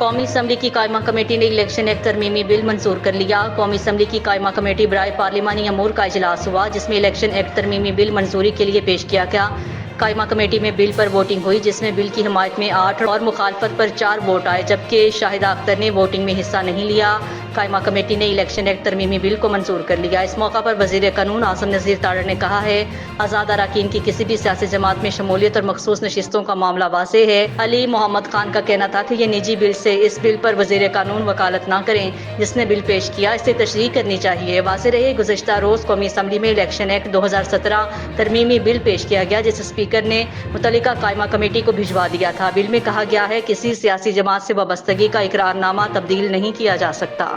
कौमी असम्बली की कायमा कमेटी ने इलेक्शन एक्ट तरमीमी बिल मंजूर कर लिया। कौमी असम्बली की कायमा कमेटी बराए पार्लिमानी अमूर का इजलास हुआ, जिसमें इलेक्शन एक्ट तरमीमी बिल मंजूरी के लिए पेश किया गया। कायमा कमेटी में बिल पर वोटिंग हुई, जिसमें बिल की हिमायत में 8 और मुखालफत पर 4 वोट आए, जबकि शाहिदा अख्तर ने वोटिंग में हिस्सा नहीं लिया। कायमा कमेटी ने इलेक्शन एक्ट तरमीमी बिल को मंजूर कर लिया। इस मौका पर वजीर कानून आसिम नज़ीर तारड़ ने कहा है, आज़ाद अरकान की किसी भी सियासी जमात में शमूलियत और मखसूस नशिस्तों का मामला वाज़े है। अली मोहम्मद खान का कहना था कि ये निजी बिल से इस बिल पर वजीर कानून वकालत न करें, जिसने बिल पेश किया इससे तशरीह करनी चाहिए। वाज़े रहे, गुज़श्ता रोज़ कौमी असम्बली में इलेक्शन एक्ट 2017 तरमीमी बिल पेश किया गया, जिस स्पीकर ने मुतल्लिका कायमा कमेटी को भिजवा दिया था। बिल में कहा गया है, किसी सियासी जमात से वाबस्तगी का इकरारनामा तब्दील नहीं किया जा सकता।